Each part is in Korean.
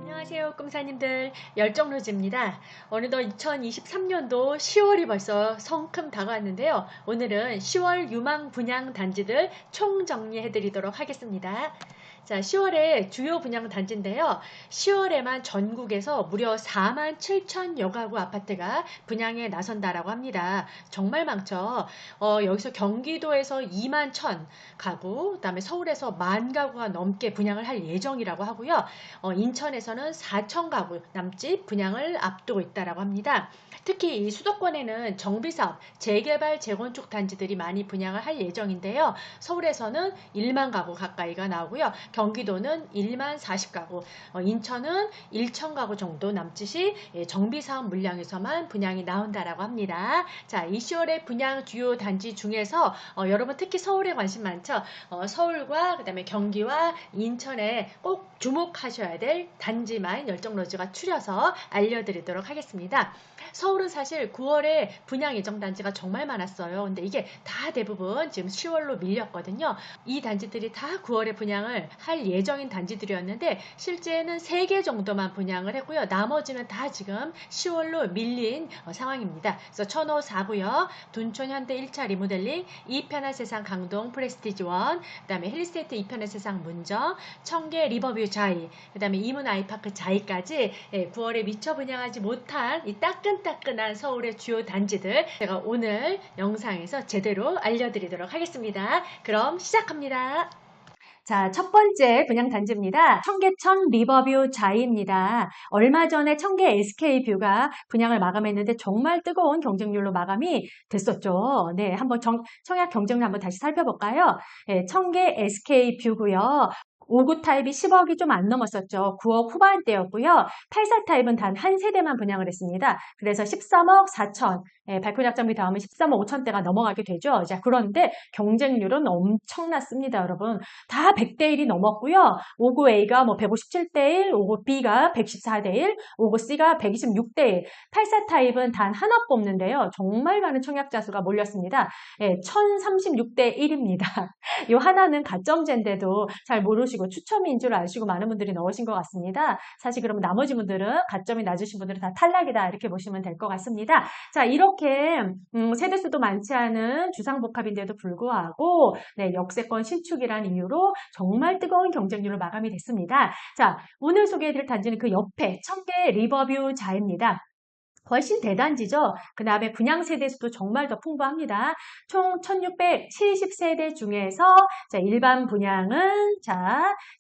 안녕하세요, 꿈사님들. 열정로즈입니다. 어느덧 2023년도 10월이 벌써 성큼 다가왔는데요. 오늘은 10월 유망 분양 단지들 총정리해 드리도록 하겠습니다. 자, 10월에 주요 분양 단지인데요. 10월에만 전국에서 무려 4만 7천여 가구 아파트가 분양에 나선다라고 합니다. 정말 많죠. 여기서 경기도에서 2만 1천 가구, 그다음에 서울에서 1만 가구가 넘게 분양을 할 예정이라고 하고요. 인천에서는 4천 가구 남짓 분양을 앞두고 있다라고 합니다. 특히 이 수도권에는 정비사업, 재개발, 재건축 단지들이 많이 분양을 할 예정인데요. 서울에서는 1만 가구 가까이가 나오고요. 경기도는 1만 40가구, 인천은 1천 가구 정도 남짓이 정비사업 물량에서만 분양이 나온다라고 합니다. 자, 이 10월의 분양 주요 단지 중에서 여러분 특히 서울에 관심 많죠? 서울과 그다음에 경기와 인천에 꼭 주목하셔야 될 단지만 열정로즈가 추려서 알려드리도록 하겠습니다. 서울은 사실 9월에 분양 예정 단지가 정말 많았어요. 근데 이게 다 대부분 지금 10월로 밀렸거든요. 이 단지들이 다 9월에 분양을 할 예정인 단지들이었는데 실제는 3개 정도만 분양을 했고요. 나머지는 다 지금 10월로 밀린 상황입니다. 그래서 천호 4구역, 둔촌 현대 1차 리모델링, 이편한 세상 강동 프레스티지 원, 그다음에 힐스테이트 이편한 세상 문정, 청계 리버뷰 자이, 그다음에 이문 아이파크 자이까지 9월에 미처 분양하지 못한 이 따끈따끈한 서울의 주요 단지들 제가 오늘 영상에서 제대로 알려드리도록 하겠습니다. 그럼 시작합니다. 자, 첫 번째 분양 단지입니다. 청계천 리버뷰 자이입니다. 얼마 전에 청계 SK뷰가 분양을 마감했는데 정말 뜨거운 경쟁률로 마감이 됐었죠. 네, 한번 청약 경쟁률 한번 다시 살펴볼까요? 네, 청계 SK뷰고요. 5구 타입이 10억이 좀 안 넘었었죠. 9억 후반대였고요. 84 타입은 단 한 세대만 분양을 했습니다. 그래서 13억 4천, 발표 약정비 다음에 13억 5천대가 넘어가게 되죠. 자, 그런데 경쟁률은 엄청났습니다, 여러분. 다 100대 1이 넘었고요. 5구 A가 뭐 157대 1, 5구 B가 114대 1, 5구 C가 126대 1. 84 타입은 단 하나 뽑는데요. 정말 많은 청약자 수가 몰렸습니다. 1036대 1입니다. 이 하나는 가점제인데도 잘 모르시고 추첨인 줄 아시고 많은 분들이 넣으신 것 같습니다. 사실 그러면 나머지 분들은 가점이 낮으신 분들은 다 탈락이다 이렇게 보시면 될 것 같습니다. 자, 이렇게 세대수도 많지 않은 주상복합인데도 불구하고 역세권 신축이라는 이유로 정말 뜨거운 경쟁률로 마감이 됐습니다. 자, 오늘 소개해드릴 단지는 그 옆에 청계 리버뷰 자입니다. 훨씬 대단지죠. 그 다음에 분양 세대수도 정말 더 풍부합니다. 총 1670세대 중에서 일반 분양은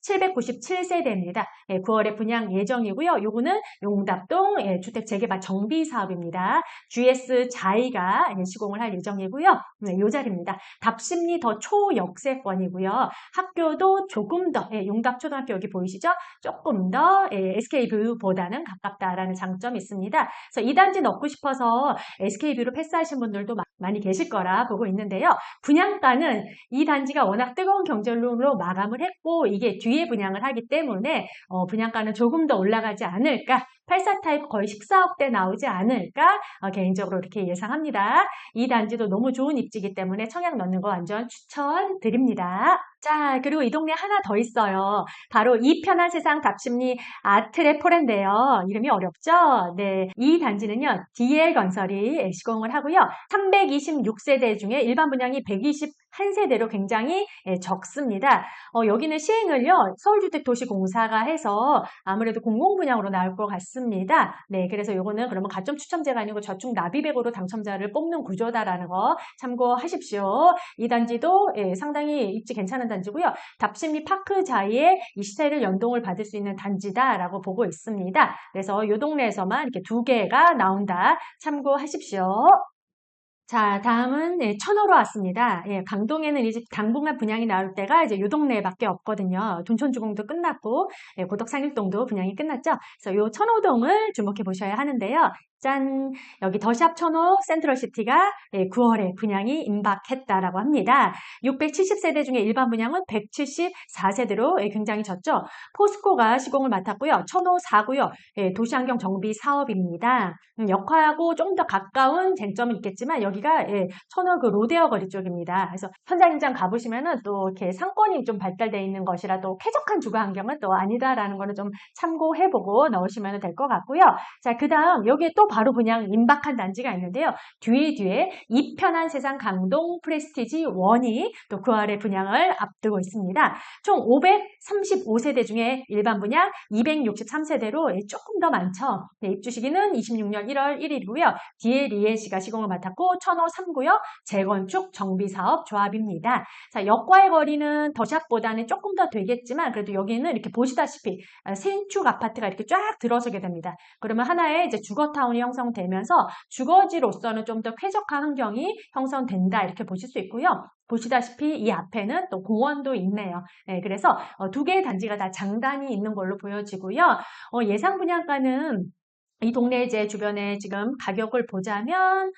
797세대입니다. 9월에 분양 예정이고요. 요거는 용답동 주택 재개발 정비 사업입니다. GS 자이가 시공을 할 예정이고요. 요 자리입니다. 답심리 더 초역세권이고요. 학교도 조금 더 용답초등학교 여기 보이시죠? 조금 더 SK뷰보다는 가깝다라는 장점이 있습니다. 그래서 이 단지 넣고 싶어서 SK뷰로 패스하신 분들도 많이 계실 거라 보고 있는데요. 분양가는 이 단지가 워낙 뜨거운 경쟁률로 마감을 했고 이게 뒤에 분양을 하기 때문에 분양가는 조금 더 올라가지 않을까, 84 타입 거의 14억대 나오지 않을까 개인적으로 이렇게 예상합니다. 이 단지도 너무 좋은 입지이기 때문에 청약 넣는 거 완전 추천드립니다. 자, 그리고 이 동네 하나 더 있어요. 바로 이편한 세상 답심리 아트레포렌데요. 이름이 어렵죠? 네, 이 단지는요. DL건설이 시공을 하고요. 326세대 중에 일반 분양이 121세대로 굉장히 적습니다. 여기는 시행을요. 서울주택도시공사가 해서 아무래도 공공분양으로 나올 것 같습니다. 네, 그래서 요거는 그러면 가점 추첨제가 아니고 저축 납입액으로 당첨자를 뽑는 구조다라는 거 참고하십시오. 이 단지도 상당히 입지 괜찮은 단지고요. 답심리 파크 자이의 이 시세를 연동을 받을 수 있는 단지다라고 보고 있습니다. 그래서 이 동네에서만 이렇게 2개가 나온다. 참고하십시오. 자, 다음은 천호로 왔습니다. 강동에는 이제 당분간 분양이 나올 때가 이제 요 동네밖에 없거든요. 둔촌주공도 끝났고 고덕상일동도 분양이 끝났죠. 그래서 요 천호동을 주목해 보셔야 하는데요. 짠! 여기 더샵 천호 센트럴시티가 9월에 분양이 임박했다라고 합니다. 670세대 중에 일반 분양은 174세대로 굉장히 적죠. 포스코가 시공을 맡았고요. 천호 4구역 도시환경 정비 사업입니다. 역화하고 조금 더 가까운 쟁점은 있겠지만 여기가 천호 그 로데오 거리 쪽입니다. 그래서 현장 가보시면은 또 이렇게 상권이 좀 발달되어 있는 것이라 또 쾌적한 주거 환경은 또 아니다라는 거는 좀 참고해보고 넣으시면 될 것 같고요. 자, 그 다음 여기에 또 바로 분양 임박한 단지가 있는데요. 뒤에 이편한 세상 강동 프레스티지 1이 또 그 아래 분양을 앞두고 있습니다. 총 535세대 중에 일반 분양 263세대로 조금 더 많죠. 입주 시기는 26년 1월 1일이고요. 뒤에 리에시가 시공을 맡았고 천호 3구역 재건축 정비사업 조합입니다. 자, 역과의 거리는 더샵보다는 조금 더 되겠지만 그래도 여기는 이렇게 보시다시피 신축 아파트가 이렇게 쫙 들어서게 됩니다. 그러면 하나의 이제 주거타운이 형성되면서 주거지로서는 좀 더 쾌적한 환경이 형성된다 이렇게 보실 수 있고요. 보시다시피 이 앞에는 또 공원도 있네요. 그래서 두 개의 단지가 다 장단이 있는 걸로 보여지고요. 예상 분양가는 이 동네 이제 주변에 지금 가격을 보자면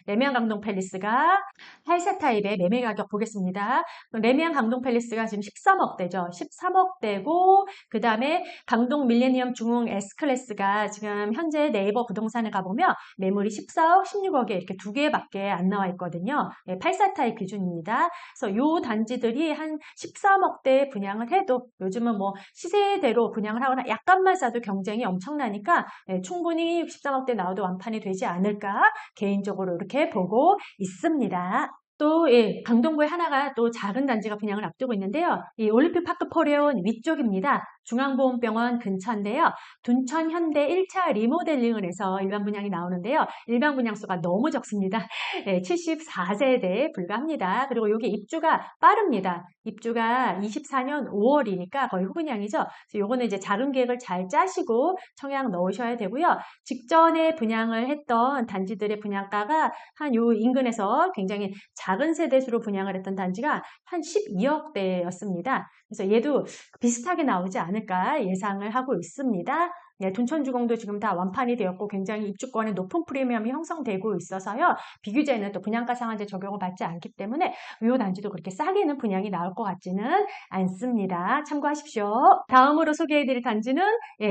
레미안 강동 팰리스가 8세 타입의 매매 가격 보겠습니다. 레미안 강동 팰리스가 지금 13억대죠. 13억대고 그 다음에 강동 밀레니엄 중흥 S클래스가 지금 현재 네이버 부동산에 가보면 매물이 14억, 16억에 이렇게 두 개밖에 안 나와 있거든요. 8세 타입 기준입니다. 그래서 이 단지들이 한 13억대에 분양을 해도 요즘은 뭐 시세대로 분양을 하거나 약간만 싸도 경쟁이 엄청나니까 충분히 63억대 나와도 완판이 되지 않을까 개인적으로 이렇게 보고 있습니다. 또 강동구에 하나가 또 작은 단지가 분양을 앞두고 있는데요. 이 올림픽파크 포레온 위쪽입니다. 중앙보험병원 근처인데요. 둔천 현대 1차 리모델링을 해서 일반 분양이 나오는데요. 일반 분양수가 너무 적습니다. 74세대에 불과합니다. 그리고 여기 입주가 빠릅니다. 입주가 24년 5월이니까 거의 후분양이죠. 그래서 요거는 이제 자금 계획을 잘 짜시고 청약 넣으셔야 되고요. 직전에 분양을 했던 단지들의 분양가가 한 요 인근에서 굉장히 작은 세대수로 분양을 했던 단지가 한 12억대였습니다. 그래서 얘도 비슷하게 나오지 않을까 예상을 하고 있습니다. 둔천주공도 지금 다 완판이 되었고 굉장히 입주권에 높은 프리미엄이 형성되고 있어서요. 비규제는 또 분양가 상한제 적용을 받지 않기 때문에 이 단지도 그렇게 싸게는 분양이 나올 것 같지는 않습니다. 참고하십시오. 다음으로 소개해드릴 단지는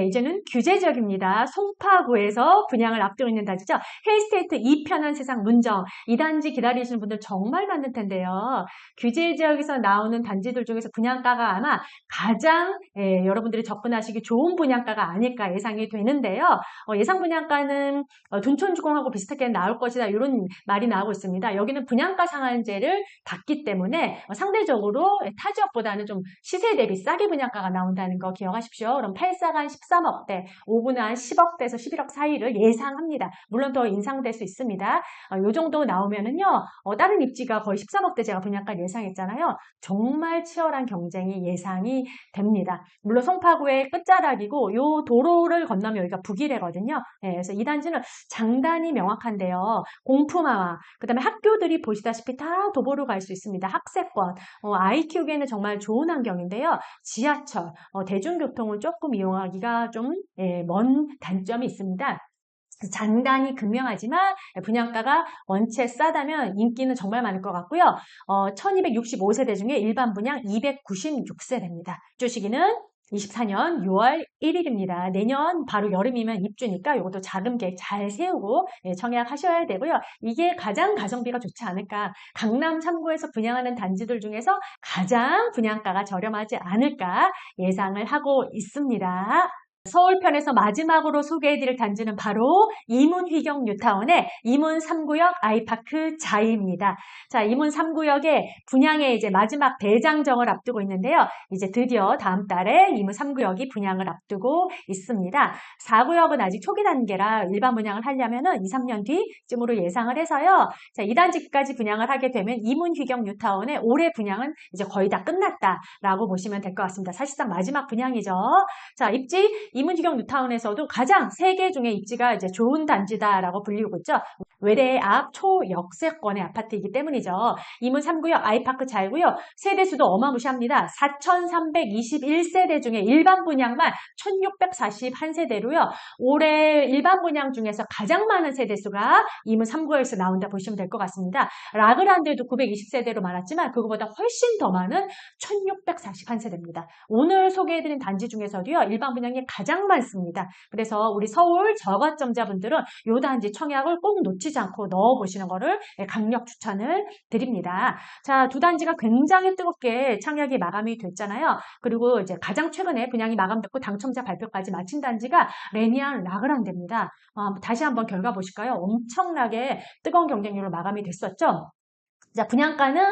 이제는 규제 지역입니다. 송파구에서 분양을 앞두고 있는 단지죠. 헬스테이트 2편한 세상 문정. 이 단지 기다리시는 분들 정말 많을 텐데요. 규제 지역에서 나오는 단지들 중에서 분양가가 아마 가장 여러분들이 접근하시기 좋은 분양가가 아닐까 예상이 되는데요. 예상 분양가는 둔촌주공하고 비슷하게 나올 것이다 이런 말이 나오고 있습니다. 여기는 분양가 상한제를 받기 때문에 상대적으로 타 지역보다는 좀 시세 대비 싸게 분양가가 나온다는 거 기억하십시오. 그럼 8사가 한 13억대, 5구는 한 10억대에서 11억 사이를 예상합니다. 물론 더 인상될 수 있습니다. 이 정도 나오면은요. 다른 입지가 거의 13억대 제가 분양가 예상했잖아요. 정말 치열한 경쟁이 예상이 됩니다. 물론 송파구의 끝자락이고 요 도로를 건너면 여기가 북이래거든요. 그래서 이 단지는 장단이 명확한데요. 공품화와 그 다음에 학교들이 보시다시피 다 도보로 갈 수 있습니다. 학세권, 아이 키우기에는 정말 좋은 환경인데요. 지하철, 대중교통을 조금 이용하기가 좀 먼 단점이 있습니다. 장단이 극명하지만 분양가가 원체 싸다면 인기는 정말 많을 것 같고요. 1265세대 중에 일반 분양 296세대입니다. 입주 시기는 24년 6월 1일입니다. 내년 바로 여름이면 입주니까 이것도 자금 계획 잘 세우고 청약하셔야 되고요. 이게 가장 가성비가 좋지 않을까. 강남 3구에서 분양하는 단지들 중에서 가장 분양가가 저렴하지 않을까 예상을 하고 있습니다. 서울편에서 마지막으로 소개해드릴 단지는 바로 이문휘경 뉴타운의 이문 3구역 아이파크 자이입니다. 자, 이문 3구역의 분양의 이제 마지막 대장정을 앞두고 있는데요. 이제 드디어 다음 달에 이문 3구역이 분양을 앞두고 있습니다. 4구역은 아직 초기 단계라 일반 분양을 하려면은 2, 3년 뒤쯤으로 예상을 해서요. 자, 이 단지까지 분양을 하게 되면 이문휘경 뉴타운의 올해 분양은 이제 거의 다 끝났다라고 보시면 될 것 같습니다. 사실상 마지막 분양이죠. 자, 입지 이문휘경 뉴타운에서도 가장 3개 중에 입지가 이제 좋은 단지다라고 불리고 있죠. 외래 앞 초역세권의 아파트이기 때문이죠. 이문 3구역 아이파크 자이고요. 세대수도 어마무시합니다. 4,321세대 중에 일반 분양만 1,641세대로요. 올해 일반 분양 중에서 가장 많은 세대수가 이문 3구역에서 나온다 보시면 될 것 같습니다. 라그란드도 920세대로 많았지만 그거보다 훨씬 더 많은 1,641세대입니다. 오늘 소개해드린 단지 중에서도요. 일반 분양이 가장 많습니다. 그래서 우리 서울 저가점자분들은 이 단지 청약을 꼭 놓치지 않고 넣어보시는 거를 강력 추천을 드립니다. 자, 두 단지가 굉장히 뜨겁게 청약이 마감이 됐잖아요. 그리고 이제 가장 최근에 분양이 마감됐고 당첨자 발표까지 마친 단지가 레미안 라그란드입니다. 다시 한번 결과 보실까요? 엄청나게 뜨거운 경쟁률로 마감이 됐었죠. 자, 분양가는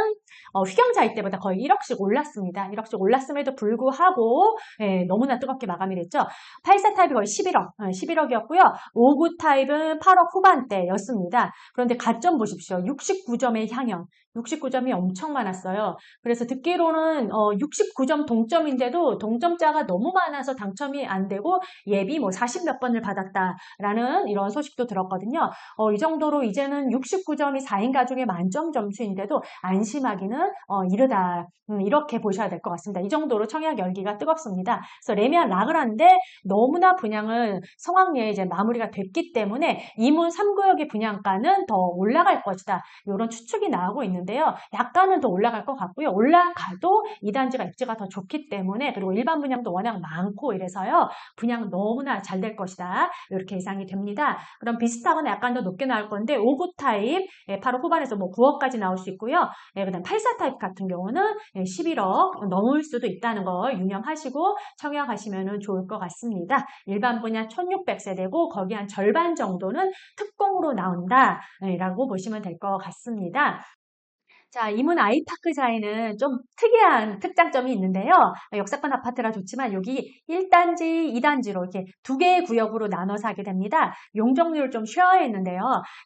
휘경자이 때보다 거의 1억씩 올랐습니다. 1억씩 올랐음에도 불구하고 너무나 뜨겁게 마감이 됐죠. 84 타입이 거의 11억, 11억이었고요. 59 타입은 8억 후반대였습니다. 그런데 가점 보십시오. 69점의 향연. 69점이 엄청 많았어요. 그래서 듣기로는 69점 동점인데도 동점자가 너무 많아서 당첨이 안 되고 예비 뭐 40몇 번을 받았다라는 이런 소식도 들었거든요. 이 정도로 이제는 69점이 4인 가족의 만점 점수인데도 안심하기는 이르다. 이렇게 보셔야 될 것 같습니다. 이 정도로 청약 열기가 뜨겁습니다. 그래서 레미안 라그란데 너무나 분양을 성황리에 이제 마무리가 됐기 때문에 이문 3구역의 분양가는 더 올라갈 것이다. 이런 추측이 나오고 있는데요. 약간은 더 올라갈 것 같고요. 올라가도 이 단지가 입지가 더 좋기 때문에 그리고 일반 분양도 워낙 많고 이래서요. 분양 너무나 잘 될 것이다. 이렇게 예상이 됩니다. 그럼 비슷하거나 약간 더 높게 나올 건데 59 타입 바로 후반에서 뭐 9억까지 나올 수 있고요. 그다음 84 타입 같은 경우는 11억 넘을 수도 있다는 걸 유념하시고 청약하시면 좋을 것 같습니다. 일반 분양 1600세대고 거기 한 절반 정도는 특공으로 나온다라고 보시면 될 것 같습니다. 자, 이문 아이파크 자이는 좀 특이한 특장점이 있는데요. 역세권 아파트라 좋지만 여기 1단지, 2단지로 이렇게 두 개의 구역으로 나눠서 하게 됩니다. 용적률을 좀 쉐어했는데요.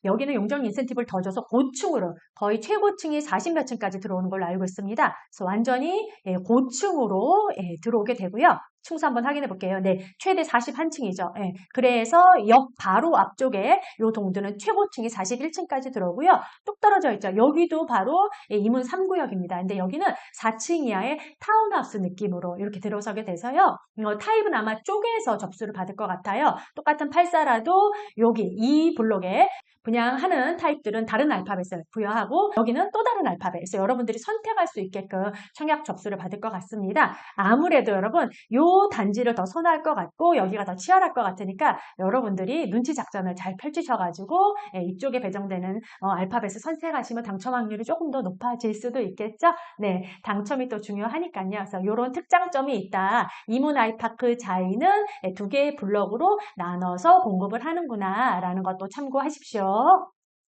여기는 용적 인센티브를 더 줘서 고층으로 거의 최고층이 40몇 층까지 들어오는 걸로 알고 있습니다. 그래서 완전히 고층으로 들어오게 되고요. 층수 한번 확인해 볼게요. 네, 최대 41층이죠. 네, 그래서 역 바로 앞쪽에 이 동두는 최고층이 41층까지 들어오고요. 뚝 떨어져 있죠. 여기도 바로 이문 3구역입니다. 근데 여기는 4층 이하의 타운하우스 느낌으로 이렇게 들어서게 돼서요. 타입은 아마 쪼개서 접수를 받을 것 같아요. 똑같은 84라도 여기 이 블록에 분양하는 타입들은 다른 알파벳을 부여하고 여기는 또 다른 알파벳. 그래서 여러분들이 선택할 수 있게끔 청약 접수를 받을 것 같습니다. 아무래도 여러분 요 단지를 더 선호할 것 같고 여기가 더 치열할 것 같으니까 여러분들이 눈치 작전을 잘 펼치셔가지고 이쪽에 배정되는 알파벳을 선택하시면 당첨 확률이 조금 더 높아질 수도 있겠죠. 네, 당첨이 또 중요하니까요. 그래서 이런 특장점이 있다. 이문 아이파크 자이는 두 개의 블럭으로 나눠서 공급을 하는구나 라는 것도 참고하십시오.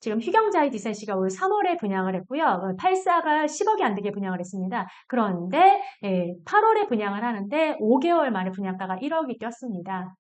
지금 휘경자이 디센시가 올 3월에 분양을 했고요. 84가 10억이 안 되게 분양을 했습니다. 그런데 8월에 분양을 하는데 5개월 만에 분양가가 1억이 뛰었습니다.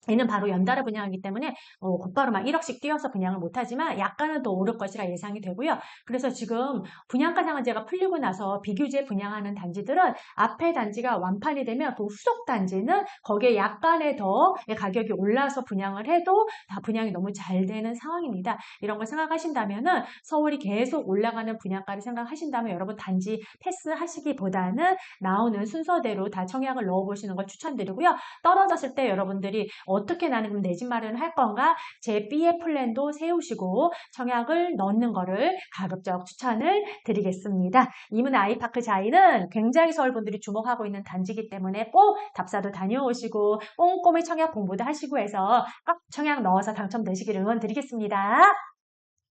얘는 바로 연달아 분양하기 때문에 곧바로 막 1억씩 뛰어서 분양을 못하지만 약간은 더 오를 것이라 예상이 되고요. 그래서 지금 분양가 상한제가 풀리고 나서 비규제 분양하는 단지들은 앞에 단지가 완판이 되면 또 후속 단지는 거기에 약간의 더 가격이 올라서 분양을 해도 다 분양이 너무 잘 되는 상황입니다. 이런 걸 생각하신다면은 서울이 계속 올라가는 분양가를 생각하신다면 여러분 단지 패스하시기보다는 나오는 순서대로 다 청약을 넣어보시는 걸 추천드리고요. 떨어졌을 때 여러분들이 어떻게 나는 내 집 마련을 할 건가 제 B의 플랜도 세우시고 청약을 넣는 거를 가급적 추천을 드리겠습니다. 이문 아이파크 자이는 굉장히 서울분들이 주목하고 있는 단지이기 때문에 꼭 답사도 다녀오시고 꼼꼼히 청약 공부도 하시고 해서 꼭 청약 넣어서 당첨되시기를 응원드리겠습니다.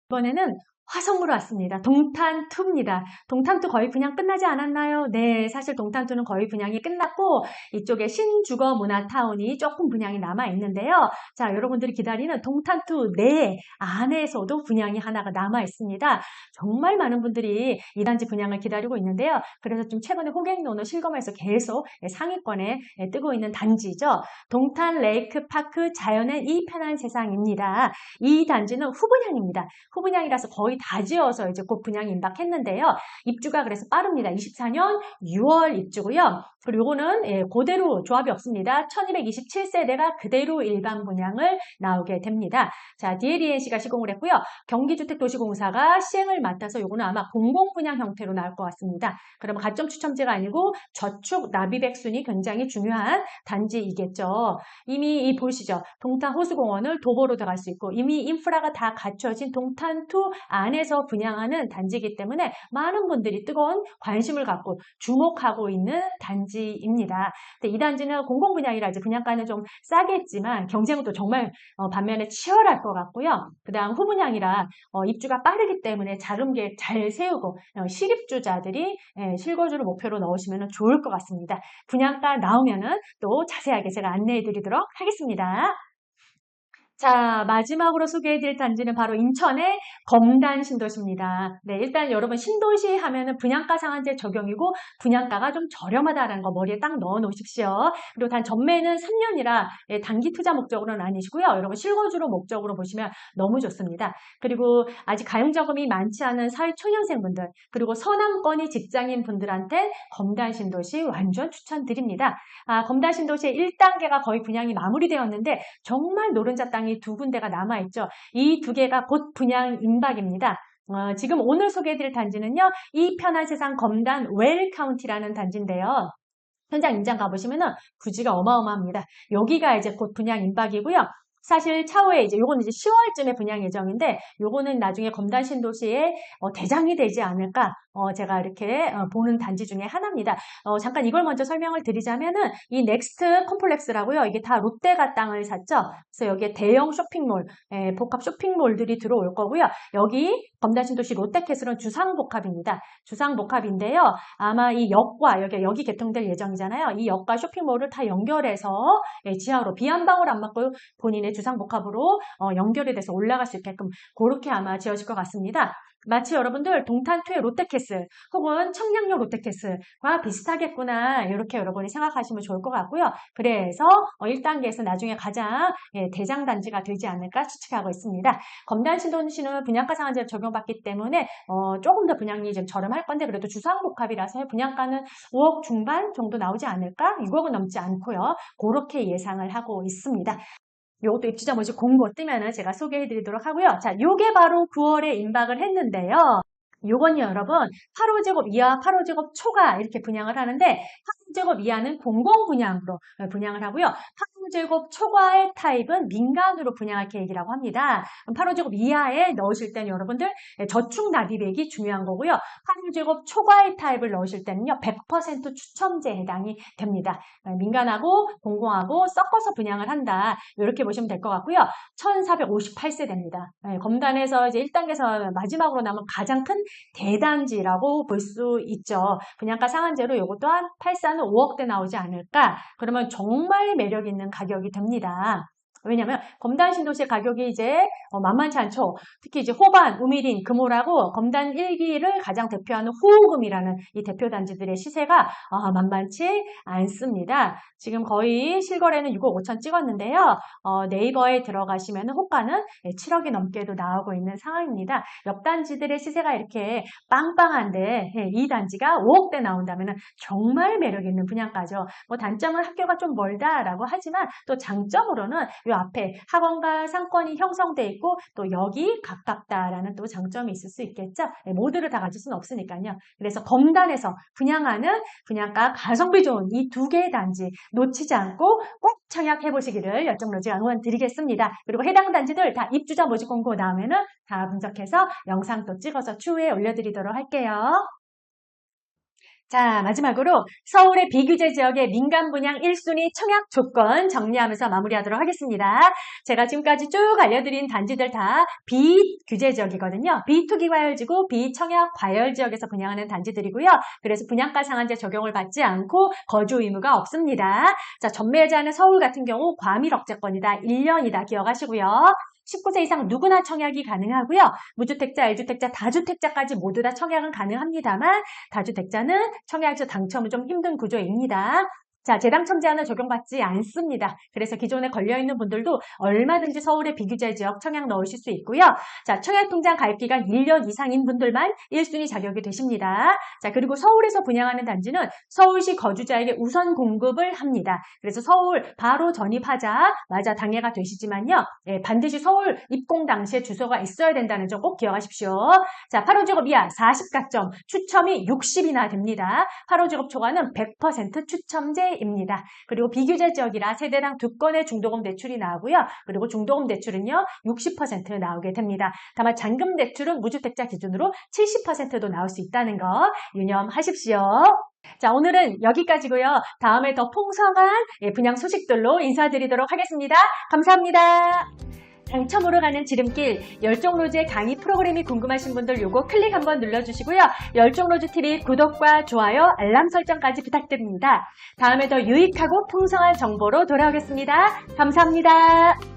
이번에는 화성으로 왔습니다. 동탄2입니다. 동탄2 거의 분양 끝나지 않았나요? 네, 사실 동탄2는 거의 분양이 끝났고 이쪽에 신주거문화타운이 조금 분양이 남아있는데요. 자, 여러분들이 기다리는 동탄2 내 안에서도 분양이 하나가 남아있습니다. 정말 많은 분들이 이 단지 분양을 기다리고 있는데요. 그래서 좀 최근에 호갱노노 실검에서 계속 상위권에 뜨고 있는 단지죠. 동탄 레이크파크 자연의 이 편한 세상입니다. 이 단지는 후분양입니다. 후분양이라서 거의 거의 다 지어서 이제 곧 분양이 임박했는데요. 입주가 그래서 빠릅니다. 24년 6월 입주고요. 그리고 요거는 그대로 조합이 없습니다. 1227세대가 그대로 일반 분양을 나오게 됩니다. 자, DLENC가 시공을 했고요. 경기주택도시공사가 시행을 맡아서 요거는 아마 공공분양 형태로 나올 것 같습니다. 그러면 가점 추첨제가 아니고 저축 납입액순이 굉장히 중요한 단지이겠죠. 이미 보시죠. 동탄 호수공원을 도보로 들어갈 수 있고 이미 인프라가 다 갖춰진 동탄2 안에서 분양하는 단지이기 때문에 많은 분들이 뜨거운 관심을 갖고 주목하고 있는 단지입니다. 근데 이 단지는 공공분양이라 이제 분양가는 좀 싸겠지만 경쟁도 정말 반면에 치열할 것 같고요. 그 다음 후분양이라 입주가 빠르기 때문에 자금계 잘 세우고 실입주자들이 실거주를 목표로 넣으시면 좋을 것 같습니다. 분양가 나오면은 또 자세하게 제가 안내해 드리도록 하겠습니다. 자, 마지막으로 소개해드릴 단지는 바로 인천의 검단 신도시입니다. 네, 일단 여러분 신도시 하면은 분양가 상한제 적용이고 분양가가 좀 저렴하다라는 거 머리에 딱 넣어 놓으십시오. 그리고 단 전매는 3년이라 단기 투자 목적으로는 아니시고요. 여러분 실거주로 목적으로 보시면 너무 좋습니다. 그리고 아직 가용자금이 많지 않은 사회초년생분들 그리고 서남권이 직장인 분들한테 검단 신도시 완전 추천드립니다. 검단 신도시의 1단계가 거의 분양이 마무리되었는데 정말 노른자 땅이 두 군데가 남아있죠. 이 두 개가 곧 분양 임박입니다. 지금 오늘 소개해드릴 단지는요. 이 편한 세상 검단 웰카운티라는 단지인데요. 현장 임장 가보시면은 부지가 어마어마합니다. 여기가 이제 곧 분양 임박이고요. 사실 차후에 이제 요거는 이제 10월쯤에 분양 예정인데 요거는 나중에 검단 신도시의 대장이 되지 않을까 제가 이렇게 보는 단지 중에 하나입니다. 잠깐 이걸 먼저 설명을 드리자면은 이 넥스트 컴플렉스라고요. 이게 다 롯데가 땅을 샀죠. 그래서 여기에 대형 쇼핑몰, 복합 쇼핑몰들이 들어올 거고요. 여기 검단 신도시 롯데캐슬은 주상복합입니다. 주상복합인데요. 아마 이 역과 여기 개통될 예정이잖아요. 이 역과 쇼핑몰을 다 연결해서 지하로 비 한 방울 안 맞고 본인의 주상복합으로 연결이 돼서 올라갈 수 있게끔 그렇게 아마 지어질 것 같습니다. 마치 여러분들 동탄2의 롯데캐슬 혹은 청량역 롯데캐슬과 비슷하겠구나 이렇게 여러분이 생각하시면 좋을 것 같고요. 그래서 1단계에서 나중에 가장 대장단지가 되지 않을까 추측하고 있습니다. 검단 신도시는 분양가 상한제를 적용받기 때문에 조금 더 분양이 좀 저렴할 건데 그래도 주상복합이라서 분양가는 5억 중반 정도 나오지 않을까? 6억은 넘지 않고요. 그렇게 예상을 하고 있습니다. 요것도 입주자 모집 공고 뜨면은 제가 소개해 드리도록 하고요. 자, 요게 바로 9월에 임박을 했는데요. 요건요, 여러분. 8호제곱 이하, 8호제곱 초과 이렇게 분양을 하는데 8호제곱 이하는 공공분양으로 분양을 하고요. 8호제곱 초과의 타입은 민간으로 분양할 계획이라고 합니다. 8호제곱 이하에 넣으실 때는 여러분들 저축 납입액이 중요한 거고요. 8호제곱 초과의 타입을 넣으실 때는요. 100% 추첨제에 해당이 됩니다. 민간하고 공공하고 섞어서 분양을 한다. 이렇게 보시면 될 것 같고요. 1458세대입니다. 검단에서 이제 1단계에서 마지막으로 남은 가장 큰 대단지라고 볼 수 있죠. 분양가 상한제로 이것 또한 84는 5억대 나오지 않을까? 그러면 정말 매력 있는 가격이 됩니다. 왜냐하면 검단 신도시의 가격이 이제 만만치 않죠. 특히 이제 호반, 우미린, 금호라고 검단 1기를 가장 대표하는 호호금이라는 이 대표 단지들의 시세가 만만치 않습니다. 지금 거의 실거래는 6억 5천 찍었는데요. 네이버에 들어가시면 호가는 7억이 넘게도 나오고 있는 상황입니다. 옆 단지들의 시세가 이렇게 빵빵한데 이 단지가 5억대 나온다면 정말 매력 있는 분양가죠. 뭐 단점은 학교가 좀 멀다라고 하지만 또 장점으로는 이 앞에 학원과 상권이 형성돼 있고 또 여기 가깝다라는 또 장점이 있을 수 있겠죠. 모두를 다 가질 수는 없으니까요. 그래서 검단에서 분양하는 분양가 가성비 좋은 이 두 개의 단지 놓치지 않고 꼭 청약해 보시기를 열정로지가 응원 드리겠습니다. 그리고 해당 단지들 다 입주자 모집 공고 나오면은 다 분석해서 영상 또 찍어서 추후에 올려드리도록 할게요. 자, 마지막으로 서울의 비규제 지역의 민간 분양 1순위 청약 조건 정리하면서 마무리하도록 하겠습니다. 제가 지금까지 쭉 알려드린 단지들 다 비규제 지역이거든요. 비투기 과열지구, 비청약 과열 지역에서 분양하는 단지들이고요. 그래서 분양가 상한제 적용을 받지 않고 거주 의무가 없습니다. 자, 전매자는 서울 같은 경우 과밀 억제권이다. 1년이다. 기억하시고요. 19세 이상 누구나 청약이 가능하고요. 무주택자, 1주택자, 다주택자까지 모두 다 청약은 가능합니다만 다주택자는 청약에서 당첨은 좀 힘든 구조입니다. 자, 재당첨 제한은 적용받지 않습니다. 그래서 기존에 걸려있는 분들도 얼마든지 서울의 비규제 지역 청약 넣으실 수 있고요. 자, 청약통장 가입기간 1년 이상인 분들만 1순위 자격이 되십니다. 자, 그리고 서울에서 분양하는 단지는 서울시 거주자에게 우선 공급을 합니다. 그래서 서울 바로 전입하자마자 당해가 되시지만요. 반드시 서울 입공 당시에 주소가 있어야 된다는 점 꼭 기억하십시오. 자, 8호 직업 이하 40가점, 추첨이 60이나 됩니다. 8호 직업 초과는 100% 추첨제입니다. 그리고 비규제 지역이라 세대당 2건의 중도금 대출이 나오고요. 그리고 중도금 대출은요 60% 나오게 됩니다. 다만 잔금 대출은 무주택자 기준으로 70%도 나올 수 있다는 거 유념하십시오. 자, 오늘은 여기까지고요. 다음에 더 풍성한 분양 소식들로 인사드리도록 하겠습니다. 감사합니다. 당첨으로 가는 지름길, 열정로즈의 강의 프로그램이 궁금하신 분들 요거 클릭 한번 눌러주시고요. 열정로즈TV 구독과 좋아요, 알람 설정까지 부탁드립니다. 다음에 더 유익하고 풍성한 정보로 돌아오겠습니다. 감사합니다.